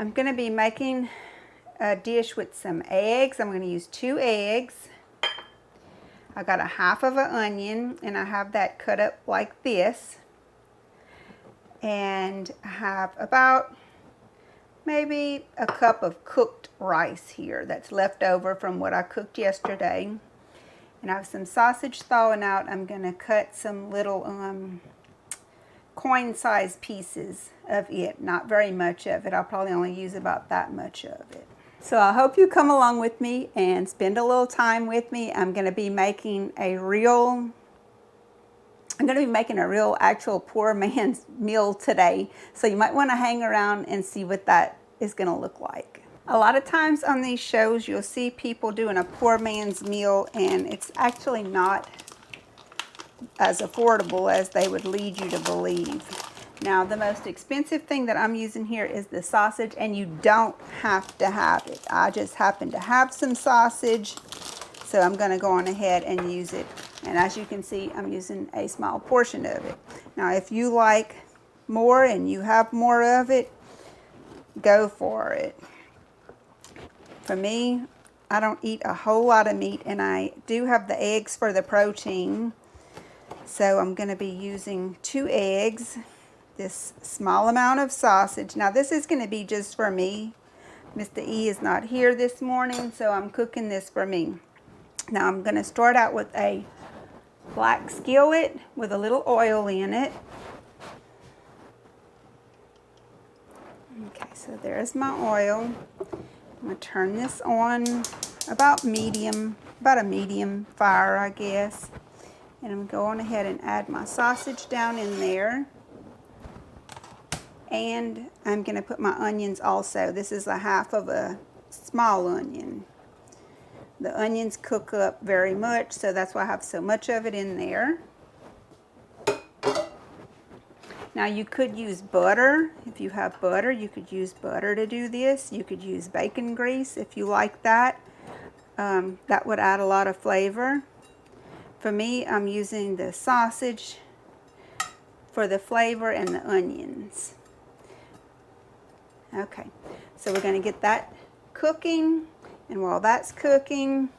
I'm going to be making a dish with some eggs. I'm going to use 2 eggs. I got a half of an onion, and I have that cut up like this. And I have about maybe a cup of cooked rice here that's left over from what I cooked yesterday. And I have some sausage thawing out. I'm going to cut some little coin-sized pieces of it. Not very much of it. I'll probably only use about that much of it. So I hope you come along with me and spend a little time with me. I'm going to be making a real actual poor man's meal today. So you might want to hang around and see what that is going to look like. A lot of times on these shows, you'll see people doing a poor man's meal, and it's actually not as affordable as they would lead you to believe. Now, the most expensive thing that I'm using here is the sausage, and you don't have to have it. I just happen to have some sausage, so I'm going to go on ahead and use it. And as you can see, I'm using a small portion of it. Now, if you like more and you have more of it, go for it. For me, I don't eat a whole lot of meat, and I do have the eggs for the protein. So I'm going to be using 2 eggs, this small amount of sausage. Now this is going to be just for me. Mr. E is not here this morning, so I'm cooking this for me. Now I'm going to start out with a black skillet with a little oil in it. Okay, so there's my oil. I'm going to turn this on about a medium fire, I guess. And I'm going ahead and add my sausage down in there. And I'm going to put my onions also. This is a half of a small onion. The onions cook up very much, so that's why I have so much of it in there. Now you could use butter. If you have butter, you could use butter to do this. You could use bacon grease if you like that. That would add a lot of flavor. For me, I'm using the sausage for the flavor and the onions. Okay, so we're going to get that cooking, and while that's cooking,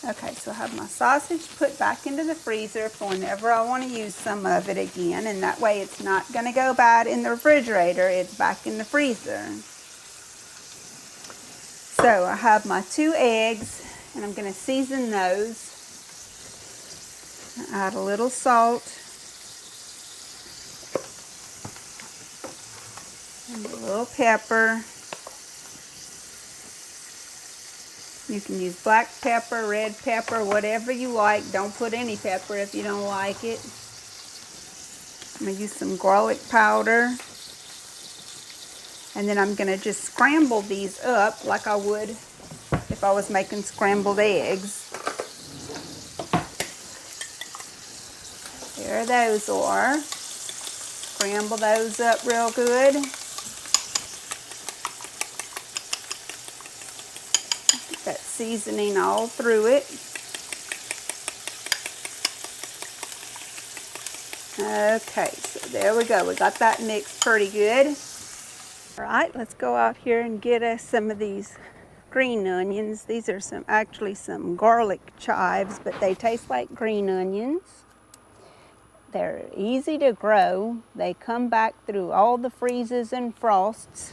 okay, so I have my sausage put back into the freezer for whenever I want to use some of it again, and that way it's not going to go bad in the refrigerator, it's back in the freezer. So I have my 2 eggs, and I'm going to season those. Add a little salt. And a little pepper. You can use black pepper, red pepper, whatever you like. Don't put any pepper if you don't like it. I'm going to use some garlic powder. And then I'm going to just scramble these up like I would if I was making scrambled eggs. There those are. Scramble those up real good. Get that seasoning all through it. Okay, so there we go. We got that mixed pretty good. All right, let's go out here and get us some of these green onions. These are actually some garlic chives, but they taste like green onions. They're easy to grow. They come back through all the freezes and frosts.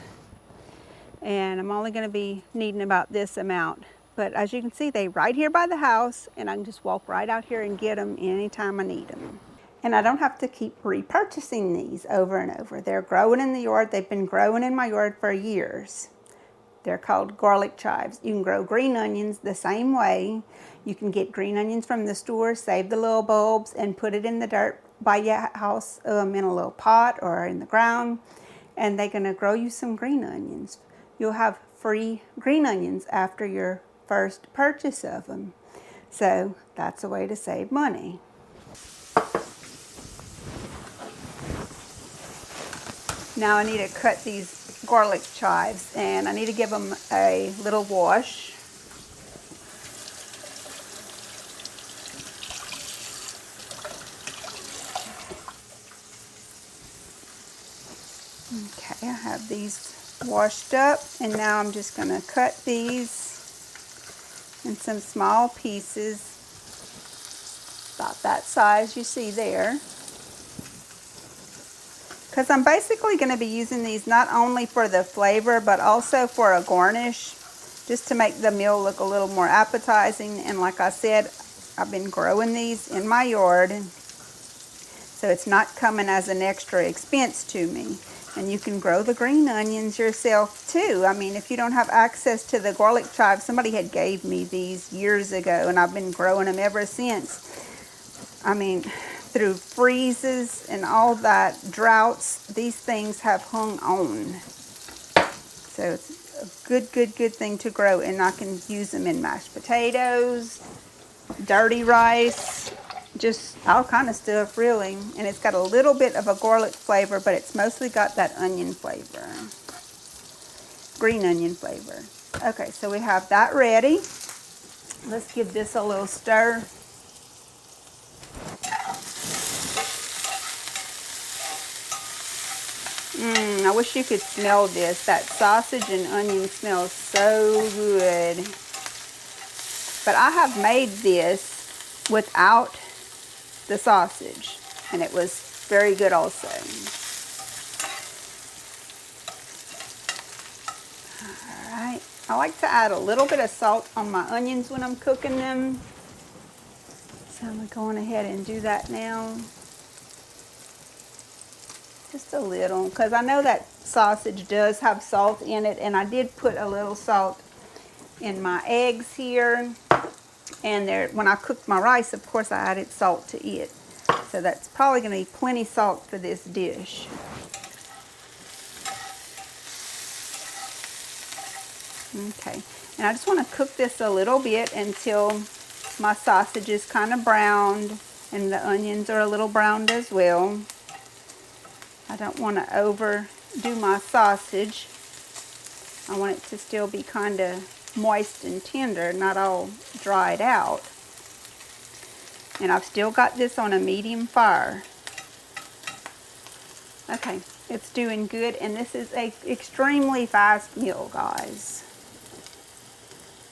And I'm only going to be needing about this amount. But as you can see, they're right here by the house, and I can just walk right out here and get them anytime I need them. And I don't have to keep repurchasing these over and over. They're growing in the yard. They've been growing in my yard for years. They're called garlic chives. You can grow green onions the same way. You can get green onions from the store, save the little bulbs, and put it in the dirt by your house in a little pot or in the ground. And they're going to grow you some green onions. You'll have free green onions after your first purchase of them. So that's a way to save money. Now I need to cut these garlic chives, and I need to give them a little wash. Okay, I have these washed up, and now I'm just going to cut these in some small pieces, about that size you see there. Because I'm basically going to be using these not only for the flavor, but also for a garnish, just to make the meal look a little more appetizing. And like I said, I've been growing these in my yard, so it's not coming as an extra expense to me. And you can grow the green onions yourself too. I mean, if you don't have access to the garlic chives, somebody had gave me these years ago, and I've been growing them ever since. I mean, through freezes and all that, droughts, these things have hung on. So it's a good thing to grow, and I can use them in mashed potatoes, dirty rice, just all kind of stuff really. And it's got a little bit of a garlic flavor, but it's mostly got that onion flavor, green onion flavor. Okay, so we have that ready. Let's give this a little stir. I wish you could smell this. That sausage and onion smells so good. But I have made this without the sausage, and it was very good also. Alright, I like to add a little bit of salt on my onions when I'm cooking them. So I'm going ahead and do that now. Just a little, because I know that sausage does have salt in it, and I did put a little salt in my eggs here. And there, when I cooked my rice, of course, I added salt to it. So that's probably going to be plenty salt for this dish. Okay, and I just want to cook this a little bit until my sausage is kind of browned and the onions are a little browned as well. I don't want to overdo my sausage. I want it to still be kind of moist and tender, not all dried out. And I've still got this on a medium fire. Okay, it's doing good, and this is an extremely fast meal, guys.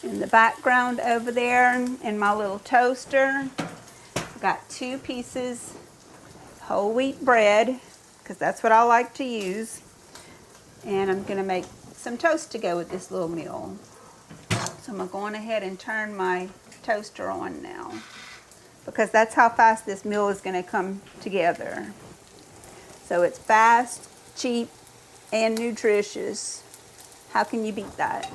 In the background over there, in my little toaster, I've got 2 pieces whole wheat bread, because that's what I like to use. And I'm going to make some toast to go with this little meal. So I'm going ahead and turn my toaster on now, because that's how fast this meal is going to come together. So it's fast, cheap, and nutritious. How can you beat that?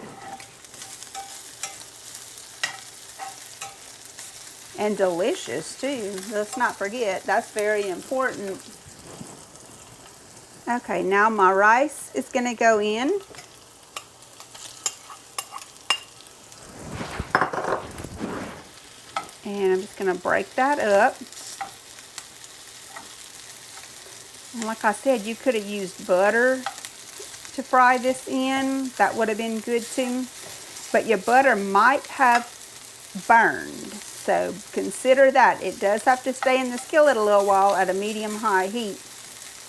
And delicious too. Let's not forget, that's very important. Okay, now my rice is going to go in. And I'm just going to break that up. And like I said, you could have used butter to fry this in. That would have been good too. But your butter might have burned. So consider that. It does have to stay in the skillet a little while at a medium-high heat.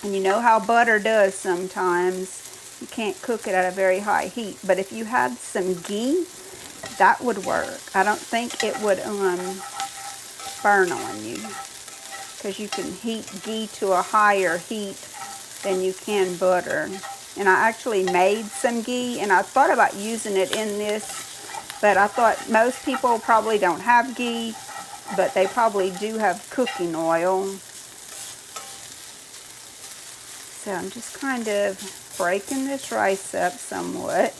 And you know how butter does sometimes. You can't cook it at a very high heat. But if you had some ghee, that would work. I don't think it would burn on you, because you can heat ghee to a higher heat than you can butter. And I actually made some ghee, and I thought about using it in this, but I thought most people probably don't have ghee, but they probably do have cooking oil. So I'm just kind of breaking this rice up somewhat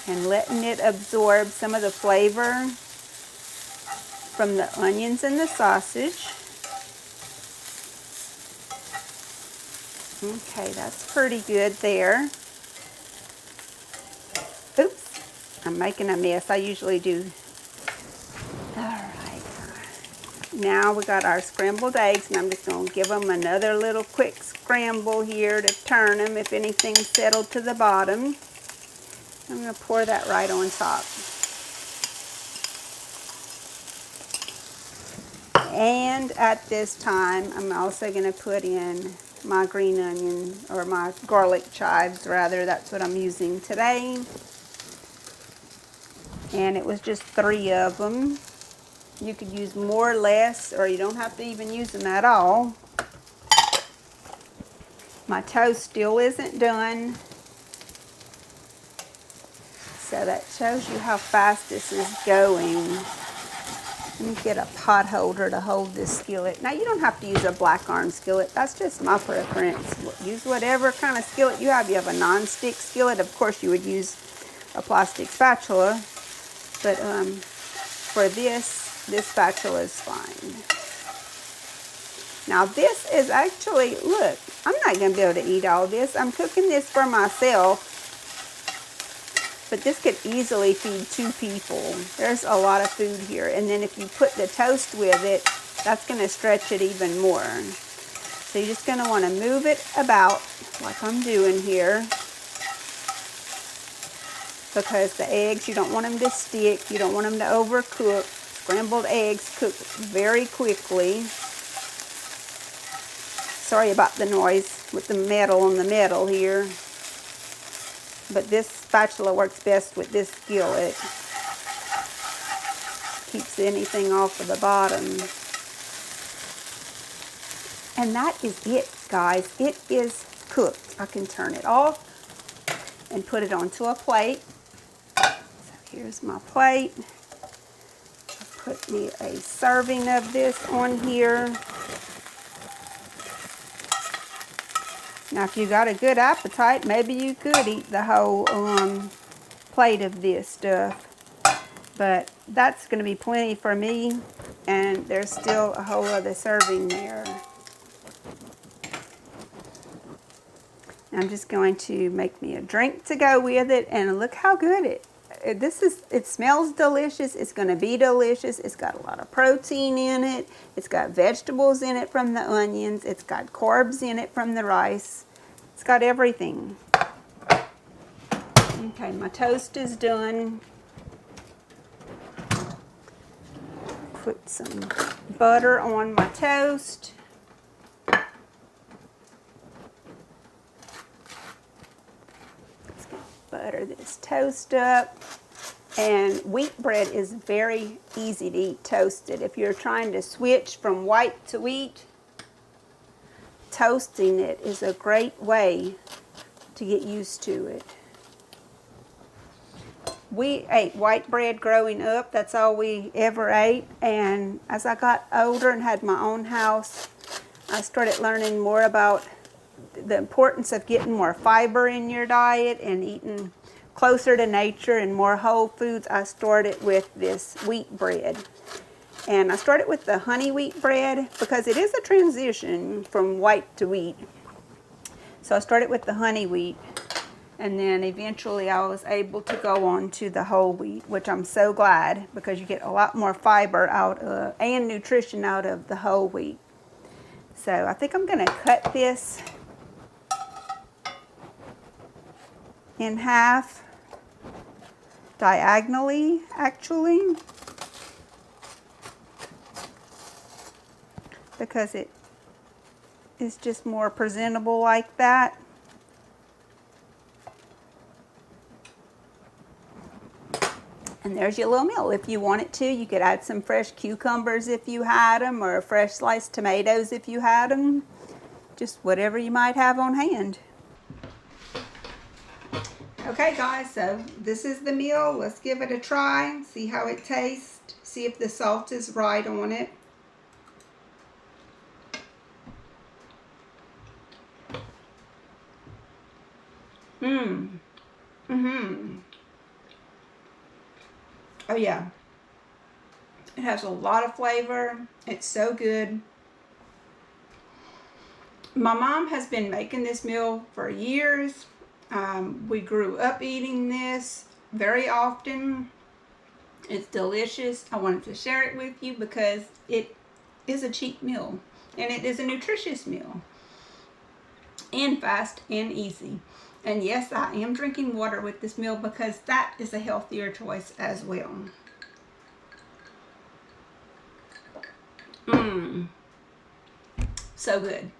and letting it absorb some of the flavor from the onions and the sausage. Okay, that's pretty good there. Oops, I'm making a mess. I usually do. Alright, now we got our scrambled eggs, and I'm just going to give them another little quick scramble here to turn them if anything's settled to the bottom. I'm going to pour that right on top. And at this time, I'm also going to put in my green onion, or my garlic chives rather. That's what I'm using today. And it was just 3 of them. You could use more or less, or you don't have to even use them at all. My toast still isn't done. So that shows you how fast this is going. Let me get a pot holder to hold this skillet. Now you don't have to use a black iron skillet. That's just my preference. Use whatever kind of skillet you have. You have a non-stick skillet. Of course you would use a plastic spatula. But for this spatula is fine. Now this is actually, look, I'm not going to be able to eat all this. I'm cooking this for myself. But this could easily feed 2 people. There's a lot of food here. And then if you put the toast with it, that's going to stretch it even more. So you're just going to want to move it about like I'm doing here. Because the eggs, you don't want them to stick. You don't want them to overcook. Scrambled eggs cook very quickly. Sorry about the noise with the metal on the metal here. But this spatula works best with this skillet. Keeps anything off of the bottom. And that is it, guys. It is cooked. I can turn it off and put it onto a plate. So here's my plate. I'll put me a serving of this on here. Now, if you got a good appetite, maybe you could eat the whole plate of this stuff. But that's going to be plenty for me, and there's still a whole other serving there. I'm just going to make me a drink to go with it, and look how good it smells delicious. It's going to be delicious. It's got a lot of protein in it. It's got vegetables in it from the onions. It's got carbs in it from the rice. It's got everything. Okay, my toast is done. Put some butter on my toast. Let's butter this toast up. And wheat bread is very easy to eat toasted. If you're trying to switch from white to wheat, toasting it is a great way to get used to it. We ate white bread growing up. That's all we ever ate. And as I got older and had my own house, I started learning more about the importance of getting more fiber in your diet and eating closer to nature and more whole foods. I started with this wheat bread. And I started with the honey wheat bread because it is a transition from white to wheat. So I started with the honey wheat, and then eventually I was able to go on to the whole wheat, which I'm so glad, because you get a lot more fiber out of, and nutrition out of the whole wheat. So I think I'm going to cut this in half, diagonally actually, because it is just more presentable like that. And there's your little meal. If you wanted to, you could add some fresh cucumbers if you had them, or fresh sliced tomatoes if you had them. Just whatever you might have on hand. Okay guys, so this is the meal. Let's give it a try, see how it tastes, see if the salt is right on it. Oh yeah, it has a lot of flavor. It's so good. My mom has been making this meal for years. We grew up eating this very often. It's delicious. I wanted to share it with you because it is a cheap meal, and it is a nutritious meal, and fast and easy. And yes, I am drinking water with this meal because that is a healthier choice as well. So good.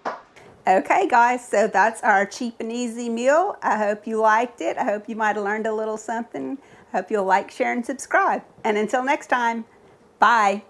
Okay guys, so that's our cheap and easy meal. I hope you liked it. I hope you might have learned a little something. I hope you'll like, share, and subscribe. And until next time, bye.